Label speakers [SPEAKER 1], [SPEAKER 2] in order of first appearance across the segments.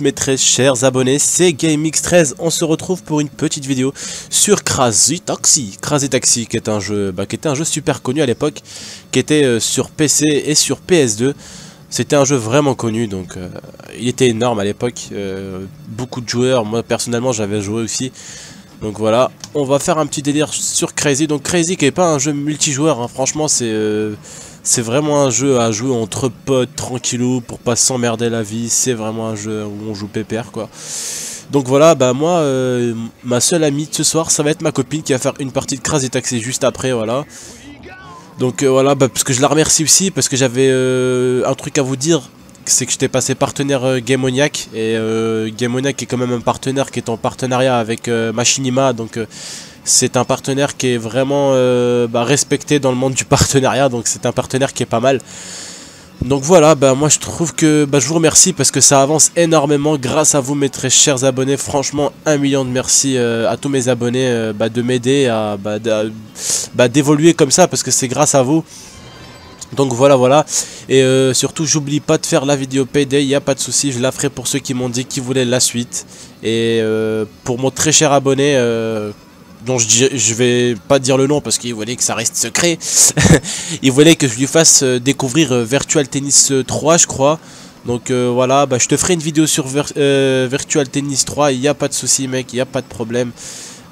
[SPEAKER 1] Mes très chers abonnés, c'est GameX13. On se retrouve pour une petite vidéo sur Crazy Taxi. Crazy Taxi qui est un jeu, qui était un jeu super connu à l'époque, qui était sur PC et sur PS2. C'était un jeu vraiment connu, donc il était énorme à l'époque. Beaucoup de joueurs, moi personnellement j'avais joué aussi. Donc voilà, on va faire un petit délire sur Crazy. Donc Crazy qui n'est pas un jeu multijoueur, hein. Franchement c'est vraiment un jeu à jouer entre potes, tranquillou, pour pas s'emmerder la vie. C'est vraiment un jeu où on joue pépère, quoi. Donc voilà, bah moi, ma seule amie de ce soir, ça va être ma copine qui va faire une partie de Crazy Taxi juste après, voilà. Donc voilà, bah, parce que je la remercie aussi, parce que j'avais un truc à vous dire. C'est que j'étais passé partenaire Gamoniac. Et Gamoniac est quand même un partenaire qui est en partenariat avec Machinima, donc... c'est un partenaire qui est vraiment respecté dans le monde du partenariat, donc c'est un partenaire qui est pas mal. Donc voilà, moi je trouve que je vous remercie parce que ça avance énormément grâce à vous mes très chers abonnés. Franchement 1 million de merci à tous mes abonnés de m'aider à d'évoluer comme ça parce que c'est grâce à vous. Donc voilà, et surtout j'oublie pas de faire la vidéo Payday, il n'y a pas de souci, je la ferai pour ceux qui m'ont dit qu'ils voulaient la suite. Et pour mon très cher abonné... dont je vais pas dire le nom parce qu'il voulait que ça reste secret. Il voulait que je lui fasse découvrir Virtual Tennis 3, je crois. Donc voilà, je te ferai une vidéo sur Virtual Tennis 3. Il n'y a pas de souci, mec, il n'y a pas de problème.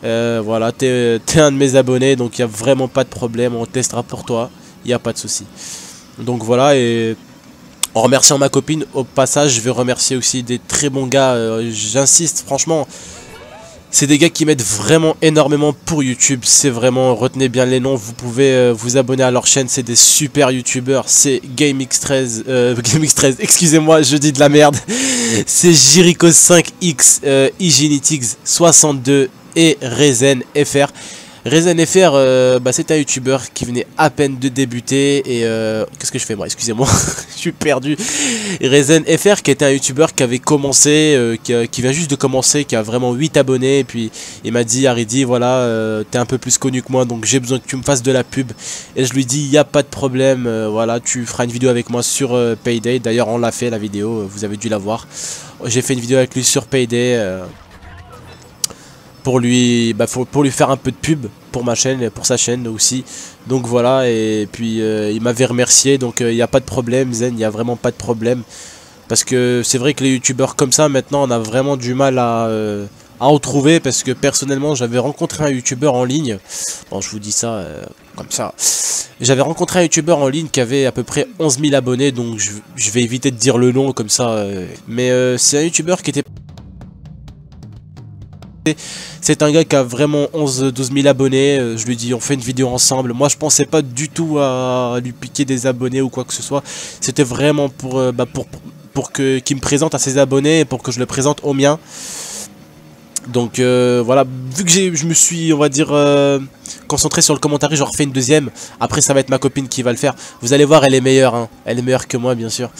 [SPEAKER 1] Voilà, t'es un de mes abonnés, donc il n'y a vraiment pas de problème. On testera pour toi, il n'y a pas de souci. Donc voilà, et en remerciant ma copine, au passage, je vais remercier aussi des très bons gars. J'insiste, franchement. C'est des gars qui m'aident vraiment énormément pour YouTube. C'est vraiment, retenez bien les noms. Vous pouvez vous abonner à leur chaîne. C'est des super youtubeurs. C'est GameX13. GameX13, excusez-moi, je dis de la merde. C'est Jericho5X, Hygienitics62 et Rezen FR. Rezen FR, c'est un youtubeur qui venait à peine de débuter. Et qu'est-ce que je fais moi? Excusez-moi, je suis perdu. Rezen FR qui était un youtubeur qui avait commencé, qui vient juste de commencer, qui a vraiment 8 abonnés. Et puis il m'a dit, Haridi, voilà, t'es un peu plus connu que moi, donc j'ai besoin que tu me fasses de la pub. Et je lui dis, il n'y a pas de problème, voilà, tu feras une vidéo avec moi sur Payday. D'ailleurs, on l'a fait la vidéo, vous avez dû la voir. J'ai fait une vidéo avec lui sur Payday. Pour lui faire un peu de pub pour ma chaîne et pour sa chaîne aussi. Donc voilà, et puis il m'avait remercié, donc il n'y a pas de problème Zen, il n'y a vraiment pas de problème. Parce que c'est vrai que les youtubeurs comme ça maintenant on a vraiment du mal à en trouver. Parce que personnellement j'avais rencontré un youtubeur en ligne. Bon, je vous dis ça comme ça. J'avais rencontré un youtubeur en ligne qui avait à peu près 11 000 abonnés. Donc je vais éviter de dire le nom comme ça. Mais c'est un youtubeur qui était... C'est un gars qui a vraiment 11-12 000 abonnés. Je lui dis on fait une vidéo ensemble. Moi je pensais pas du tout à lui piquer des abonnés ou quoi que ce soit. C'était vraiment pour qu'il me présente à ses abonnés et pour que je le présente aux miens. Donc voilà, vu que je me suis, on va dire, concentré sur le commentaire, j'en refais une deuxième. Après ça va être ma copine qui va le faire. Vous allez voir, elle est meilleure, hein. Elle est meilleure que moi bien sûr.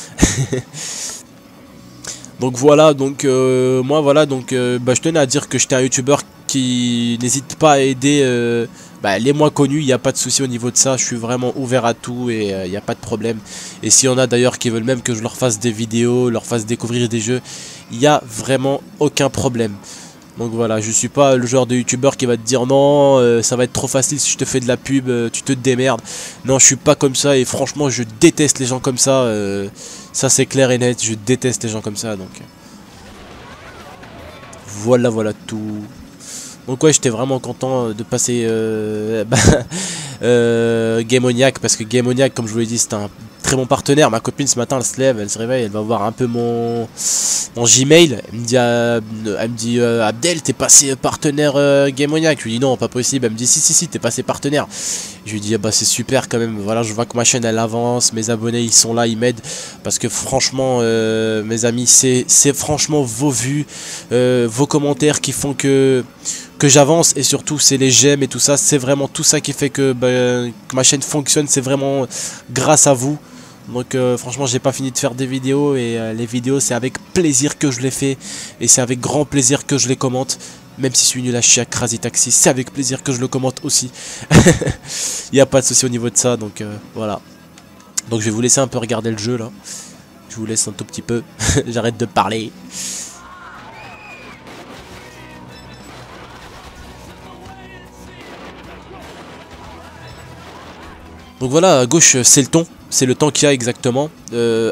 [SPEAKER 1] Donc voilà, donc moi voilà, donc je tenais à dire que j'étais un youtubeur qui n'hésite pas à aider les moins connus. Il n'y a pas de souci au niveau de ça, je suis vraiment ouvert à tout et il n'y a pas de problème. Et s'il y en a d'ailleurs qui veulent même que je leur fasse des vidéos, leur fasse découvrir des jeux, il n'y a vraiment aucun problème. Donc voilà, je suis pas le genre de youtubeur qui va te dire non, ça va être trop facile si je te fais de la pub, tu te démerdes. Non, je suis pas comme ça et franchement je déteste les gens comme ça. Ça c'est clair et net, je déteste les gens comme ça. Donc voilà tout. Donc ouais, j'étais vraiment content de passer Gamoniac, parce que Gamoniac, comme je vous l'ai dit, c'est un très bon partenaire. Ma copine ce matin elle se lève, elle se réveille, elle va voir un peu mon Gmail. Elle me dit Abdel, t'es passé partenaire Gamoniac. Je lui dis non, pas possible. Elle me dit si t'es passé partenaire. Je lui dis c'est super quand même. Voilà, je vois que ma chaîne elle avance, mes abonnés ils sont là, ils m'aident. Parce que franchement mes amis, c'est franchement vos vues, vos commentaires qui font que j'avance, et surtout c'est les j'aime et tout ça, c'est vraiment tout ça qui fait que ma chaîne fonctionne. C'est vraiment grâce à vous. Donc franchement j'ai pas fini de faire des vidéos, et les vidéos c'est avec plaisir que je les fais, et c'est avec grand plaisir que je les commente. Même si je suis nul à chier à Crazy Taxi, c'est avec plaisir que je le commente aussi. Il n'y a pas de souci au niveau de ça, donc voilà. Donc je vais vous laisser un peu regarder le jeu là. Je vous laisse un tout petit peu, j'arrête de parler. Donc voilà, à gauche c'est le ton, c'est le temps qu'il y a exactement.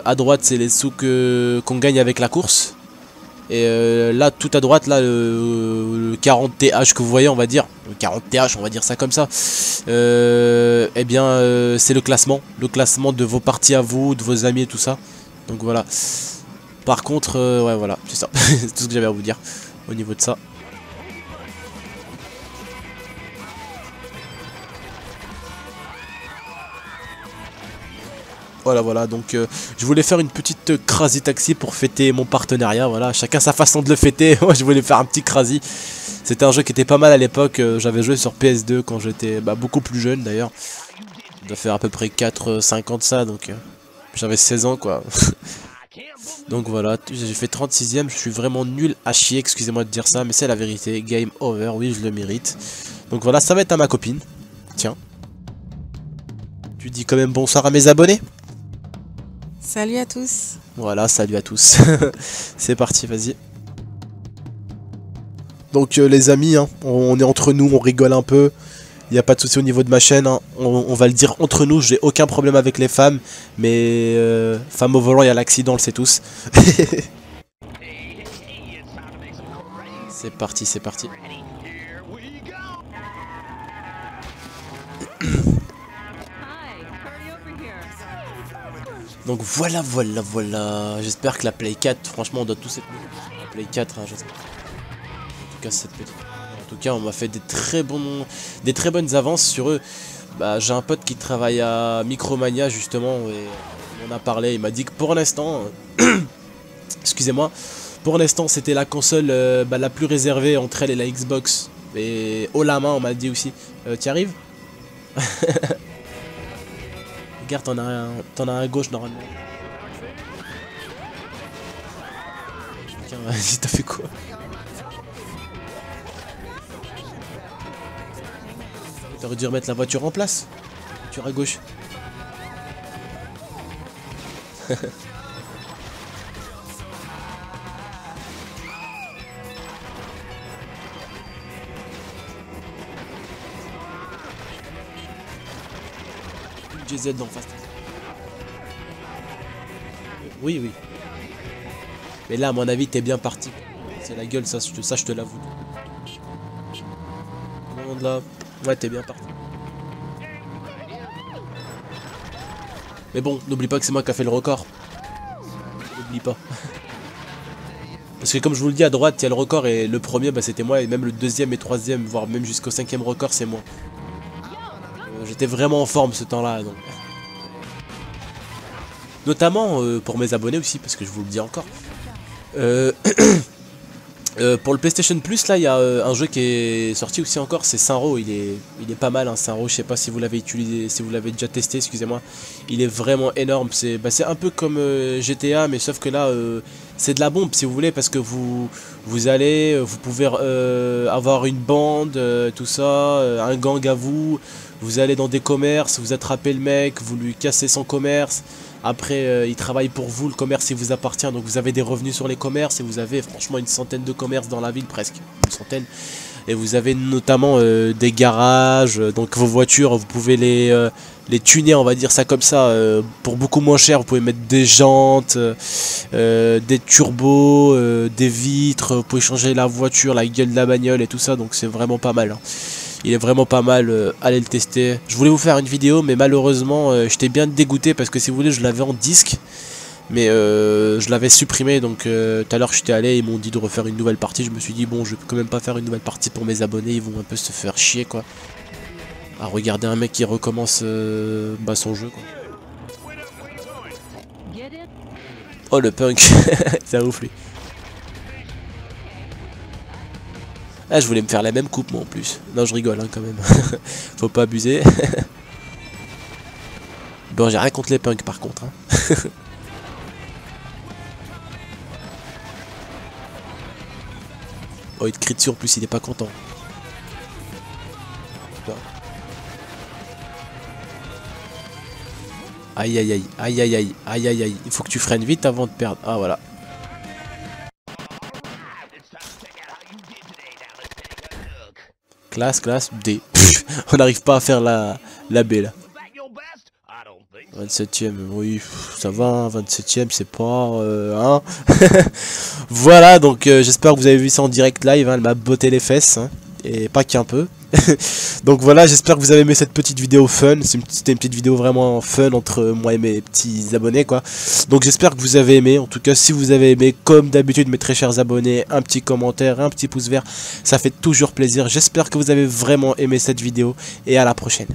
[SPEAKER 1] À droite c'est les sous qu'on gagne avec la course. Et là tout à droite, là le 40 TH que vous voyez, on va dire, le 40 TH on va dire ça comme ça. Eh bien c'est le classement de vos parties à vous, de vos amis et tout ça. Donc voilà. Par contre, ouais voilà, c'est ça, c'est tout ce que j'avais à vous dire au niveau de ça. Voilà, donc je voulais faire une petite Crazy Taxi pour fêter mon partenariat, voilà, chacun sa façon de le fêter. Moi je voulais faire un petit Crazy. C'était un jeu qui était pas mal à l'époque, j'avais joué sur PS2 quand j'étais beaucoup plus jeune d'ailleurs. Ça doit faire à peu près 4-5 ans de ça, donc j'avais 16 ans quoi. Donc voilà, j'ai fait 36ème, je suis vraiment nul à chier, excusez-moi de dire ça, mais c'est la vérité, game over, oui je le mérite. Donc voilà, ça va être à ma copine, tiens. Tu dis quand même bonsoir à mes abonnés?
[SPEAKER 2] Salut à tous.
[SPEAKER 1] Voilà, salut à tous. C'est parti, vas-y. Donc les amis, hein, on est entre nous, on rigole un peu. Il n'y a pas de souci au niveau de ma chaîne, hein. On va le dire entre nous, j'ai aucun problème avec les femmes. Mais femme au volant, il y a l'accident, on le sait tous. C'est parti, c'est parti. Donc voilà. J'espère que la Play 4, franchement on doit tous être mieux. La Play 4, hein, j'espère. En tout cas cette petite. En tout cas on m'a fait des très bonnes avances sur eux. Bah, j'ai un pote qui travaille à Micromania justement et on en a parlé. Il m'a dit que pour l'instant, excusez-moi, pour l'instant c'était la console la plus réservée entre elle et la Xbox. Et haut la main on m'a dit aussi. T'y arrives? Regarde, t'en as un à gauche normalement. Tiens, vas-y, t'as fait quoi? T'aurais dû remettre la voiture en place. Voiture à gauche. GZ d'en face. Oui. Mais là, à mon avis, t'es bien parti. C'est la gueule, ça je te l'avoue. Là. Ouais, t'es bien parti. Mais bon, n'oublie pas que c'est moi qui a fait le record. N'oublie pas. Parce que comme je vous le dis, à droite, il y a le record et le premier, bah, c'était moi. Et même le deuxième et troisième, voire même jusqu'au 5e record, c'est moi. J'étais vraiment en forme ce temps-là. Donc. Notamment pour mes abonnés aussi, parce que je vous le dis encore. Pour le PlayStation Plus, là, il y a un jeu qui est sorti aussi encore, c'est Saint-Row. Il est pas mal, hein, Saint-Row. Je sais pas si vous l'avez utilisé, si vous l'avez déjà testé, excusez-moi. Il est vraiment énorme. C'est un peu comme GTA, mais sauf que là, c'est de la bombe, si vous voulez, parce que vous pouvez avoir une bande, tout ça, un gang à vous. Vous allez dans des commerces, vous attrapez le mec, vous lui cassez son commerce. Après, il travaille pour vous, le commerce il vous appartient, donc vous avez des revenus sur les commerces et vous avez franchement une centaine de commerces dans la ville, presque une centaine. Et vous avez notamment des garages, donc vos voitures, vous pouvez les tuner, on va dire ça comme ça, pour beaucoup moins cher. Vous pouvez mettre des jantes, des turbos, des vitres, vous pouvez changer la voiture, la gueule de la bagnole et tout ça, donc c'est vraiment pas mal, hein. Il est vraiment pas mal, allez le tester. Je voulais vous faire une vidéo mais malheureusement j'étais bien dégoûté parce que si vous voulez je l'avais en disque. Mais je l'avais supprimé donc tout à l'heure j'étais allé, ils m'ont dit de refaire une nouvelle partie. Je me suis dit bon je peux quand même pas faire une nouvelle partie pour mes abonnés, ils vont un peu se faire chier quoi. À regarder un mec qui recommence son jeu quoi. Oh le punk, c'est ouf lui. Ah, je voulais me faire la même coupe moi en plus. Non, je rigole hein, quand même. Faut pas abuser. Bon, j'ai rien contre les punks par contre. Hein. Oh, il te crie dessus en plus, il est pas content. Aïe aïe aïe, aïe aïe aïe, aïe aïe aïe. Il faut que tu freines vite avant de perdre. Ah voilà. Classe, D. On n'arrive pas à faire la B là. 27ème, oui, ça va, hein, 27ème, c'est pas... hein. Voilà, donc j'espère que vous avez vu ça en direct live, hein, elle m'a botté les fesses, hein, et pas qu'un peu. Donc voilà, j'espère que vous avez aimé cette petite vidéo fun, c'était une petite vidéo vraiment fun entre moi et mes petits abonnés, quoi. Donc j'espère que vous avez aimé, en tout cas si vous avez aimé, comme d'habitude mes très chers abonnés, un petit commentaire, un petit pouce vert, ça fait toujours plaisir. J'espère que vous avez vraiment aimé cette vidéo, et à la prochaine.